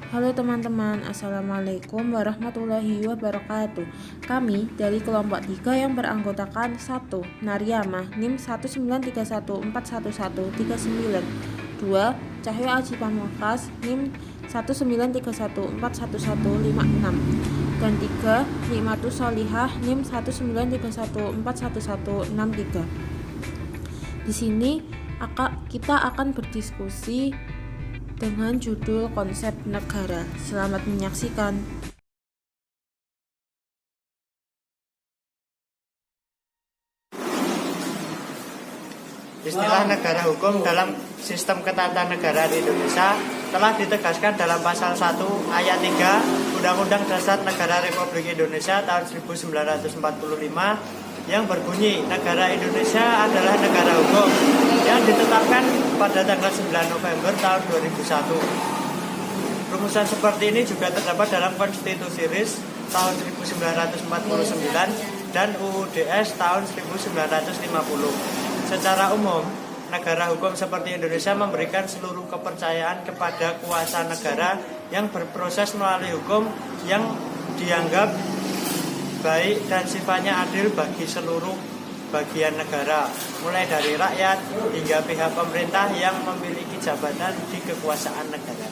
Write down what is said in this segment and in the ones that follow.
Halo teman-teman, Assalamualaikum warahmatullahi wabarakatuh. Kami dari kelompok 3 yang beranggotakan 1. Nariyamah NIM 193141139, 2. Cahyo Aji Pamungkas NIM 193141156, dan 3. Nikmatus Sholihah NIM 193141163. Di sini kita akan berdiskusi dengan judul konsep negara. Selamat menyaksikan. Istilah negara hukum dalam sistem ketatanegaraan Indonesia telah ditegaskan dalam pasal 1 ayat 3 Undang-Undang Dasar Negara Republik Indonesia tahun 1945 yang berbunyi negara Indonesia adalah negara hukum yang ditetapkan pada tanggal 9 November tahun 2001. Rumusan seperti ini juga terdapat dalam Konstitusi RIS tahun 1949 dan UUDS tahun 1950. Secara umum, negara hukum seperti Indonesia memberikan seluruh kepercayaan kepada kuasa negara yang berproses melalui hukum yang dianggap baik dan sifatnya adil bagi seluruh bagian negara, mulai dari rakyat hingga pihak pemerintah yang memiliki jabatan di kekuasaan negara.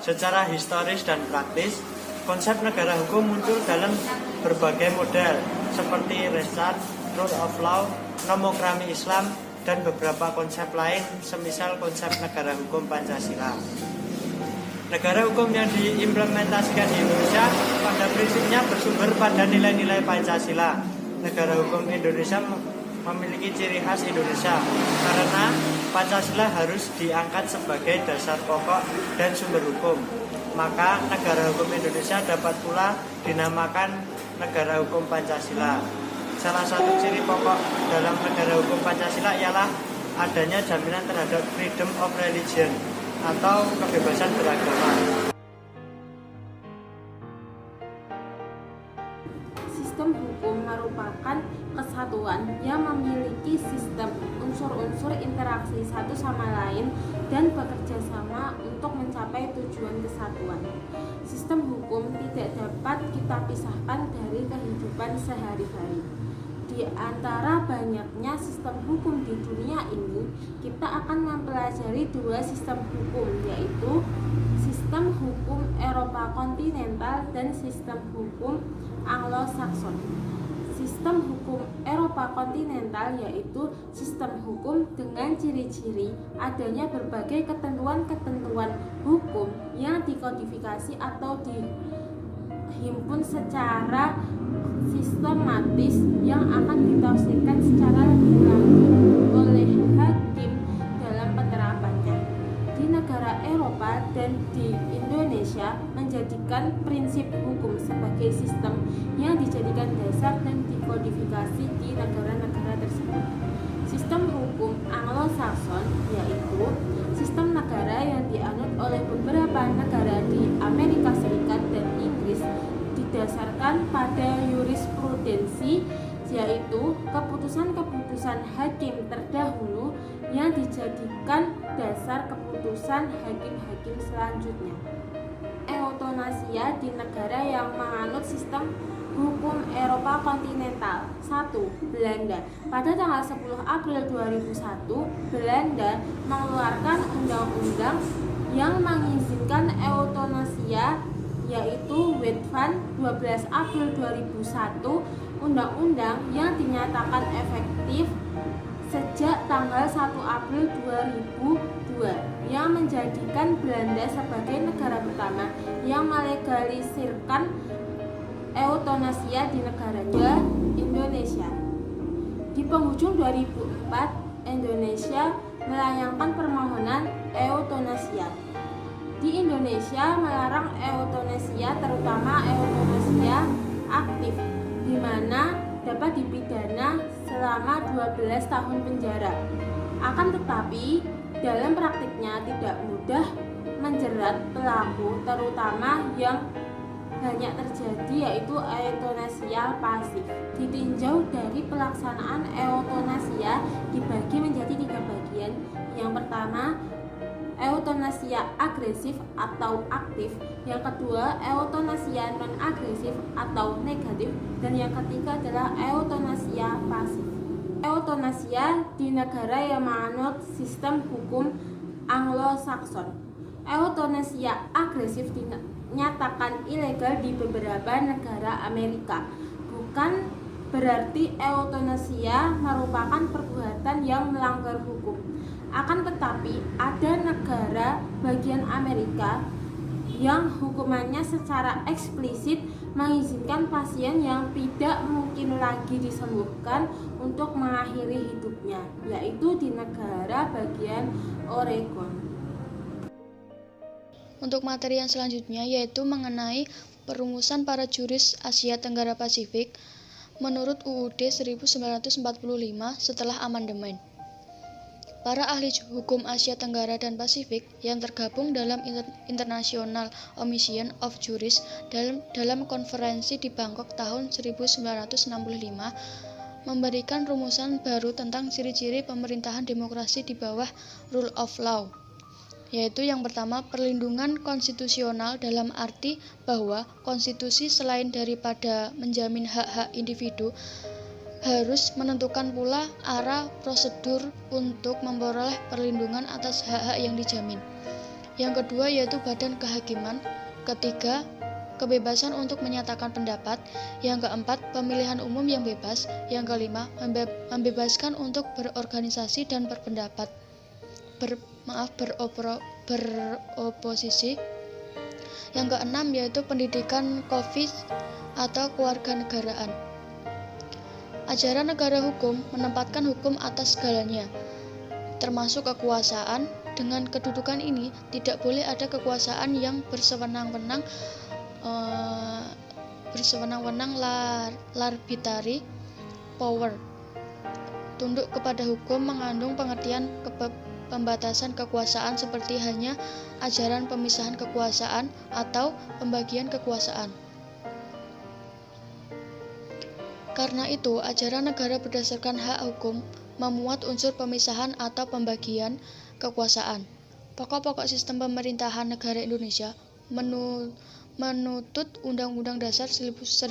Secara historis dan praktis, konsep negara hukum muncul dalam berbagai model seperti Restart, Rule of Law, Nomokrami Islam, dan beberapa konsep lain semisal konsep negara hukum Pancasila. Negara hukum yang diimplementasikan di Indonesia pada prinsipnya bersumber pada nilai-nilai Pancasila. Negara hukum Indonesia memiliki ciri khas Indonesia karena Pancasila harus diangkat sebagai dasar pokok dan sumber hukum. Maka negara hukum Indonesia dapat pula dinamakan negara hukum Pancasila. Salah satu ciri pokok dalam negara hukum Pancasila ialah adanya jaminan terhadap freedom of religion atau kebebasan beragama. Sistem hukum merupakan kesatuan yang memiliki sistem unsur-unsur interaksi satu sama lain dan bekerja sama untuk mencapai tujuan kesatuan. Sistem hukum tidak dapat kita pisahkan dari kehidupan sehari-hari. Di antara banyaknya sistem hukum di dunia ini, kita akan mempelajari dua sistem hukum, yaitu sistem hukum Eropa kontinental dan sistem hukum Anglo-Sakson. Sistem hukum Eropa kontinental yaitu sistem hukum dengan ciri-ciri adanya berbagai ketentuan-ketentuan hukum yang dikodifikasi atau dihimpun secara sistematis yang akan ditafsirkan secara lebih lanjut oleh hakim dalam penerapannya. Di negara Eropa dan di Indonesia menjadikan prinsip hukum sebagai sistem yang dijadikan dasar dan dikodifikasi di negara-negara tersebut. Sistem hukum Anglo-Sakson yaitu sistem negara yang dianut oleh beberapa negara di Amerika Serikat dan Inggris didasarkan pada jurisprudensi, yaitu keputusan-keputusan hakim terdahulu yang dijadikan dasar keputusan hakim-hakim selanjutnya. Euthanasia di negara yang menganut sistem hukum Eropa kontinental. 1. Belanda. Pada tanggal 10 April 2001, Belanda mengeluarkan undang-undang yang mengizinkan euthanasia, yaitu Wet van 12 April 2001, undang-undang yang dinyatakan efektif sejak tanggal 1 April 2002 yang menjadikan Belanda sebagai negara pertama yang melegalisirkan euthanasia di negaranya, Indonesia. Di penghujung 2004, Indonesia melayangkan permohonan euthanasia. Di Indonesia melarang euthanasia, terutama euthanasia aktif, di mana dapat dipidana selama 12 tahun penjara. Akan tetapi, dalam praktiknya tidak mudah menjerat pelaku, terutama yang banyak terjadi, yaitu euthanasia pasif. Ditinjau dari pelaksanaan euthanasia dibagi menjadi 3 bagian. Yang pertama, euthanasia euthanasia agresif atau aktif, yang kedua euthanasia non-agresif atau negatif, dan yang ketiga adalah euthanasia pasif. Euthanasia di negara yang menganut sistem hukum Anglo-Saxon. Euthanasia agresif dinyatakan ilegal di beberapa negara Amerika. Bukan berarti euthanasia merupakan perbuatan yang melanggar hukum. Akan tetapi, ada negara bagian Amerika yang hukumannya secara eksplisit mengizinkan pasien yang tidak mungkin lagi disembuhkan untuk mengakhiri hidupnya, yaitu di negara bagian Oregon. Untuk materi yang selanjutnya yaitu mengenai perumusan para juris Asia Tenggara Pasifik menurut UUD 1945 setelah amandemen. Para ahli hukum Asia Tenggara dan Pasifik yang tergabung dalam International Commission of Jurists dalam konferensi di Bangkok tahun 1965 memberikan rumusan baru tentang ciri-ciri pemerintahan demokrasi di bawah rule of law, yaitu yang pertama, perlindungan konstitusional dalam arti bahwa konstitusi selain daripada menjamin hak-hak individu harus menentukan pula arah prosedur untuk memperoleh perlindungan atas hak-hak yang dijamin. Yang kedua yaitu badan kehakiman. Ketiga, kebebasan untuk menyatakan pendapat. Yang keempat, pemilihan umum yang bebas. Yang kelima, membebaskan untuk berorganisasi dan berpendapat. Beroposisi. Yang keenam yaitu pendidikan COVID atau kewarganegaraan. Ajaran negara hukum menempatkan hukum atas segalanya, termasuk kekuasaan. Dengan kedudukan ini, tidak boleh ada kekuasaan yang bersewenang-wenang, larbitrary power. Tunduk kepada hukum mengandung pengertian pembatasan kekuasaan seperti hanya ajaran pemisahan kekuasaan atau pembagian kekuasaan. Karena itu, ajaran negara berdasarkan hak hukum memuat unsur pemisahan atau pembagian kekuasaan. Pokok-pokok sistem pemerintahan negara Indonesia menutut Undang-Undang Dasar 1945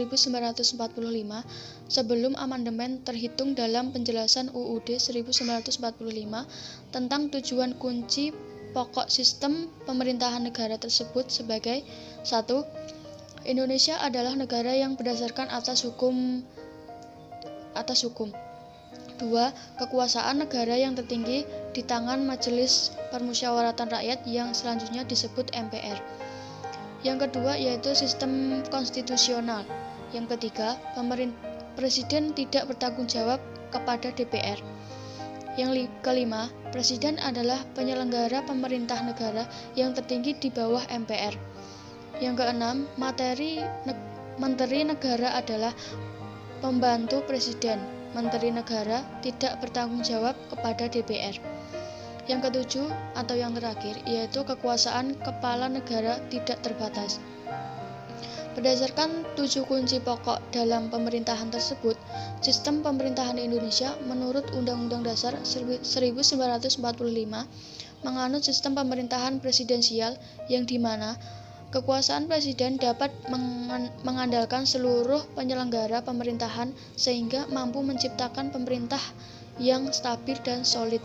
sebelum amandemen terhitung dalam penjelasan UUD 1945 tentang tujuan kunci pokok sistem pemerintahan negara tersebut sebagai 1. Indonesia adalah negara yang berdasarkan atas hukum. 2. Kekuasaan negara yang tertinggi di tangan Majelis Permusyawaratan Rakyat yang selanjutnya disebut MPR. Yang kedua yaitu sistem konstitusional. Yang ketiga, Presiden tidak bertanggung jawab kepada DPR. Yang kelima, Presiden adalah penyelenggara pemerintah negara yang tertinggi di bawah MPR. Yang keenam, Menteri Negara adalah pembantu Presiden. Menteri Negara tidak bertanggung jawab kepada DPR. Yang ketujuh atau yang terakhir yaitu kekuasaan kepala negara tidak terbatas. Berdasarkan 7 kunci pokok dalam pemerintahan tersebut, sistem pemerintahan Indonesia menurut Undang-Undang Dasar 1945 menganut sistem pemerintahan presidensial yang dimana kekuasaan presiden dapat mengandalkan seluruh penyelenggara pemerintahan sehingga mampu menciptakan pemerintah yang stabil dan solid.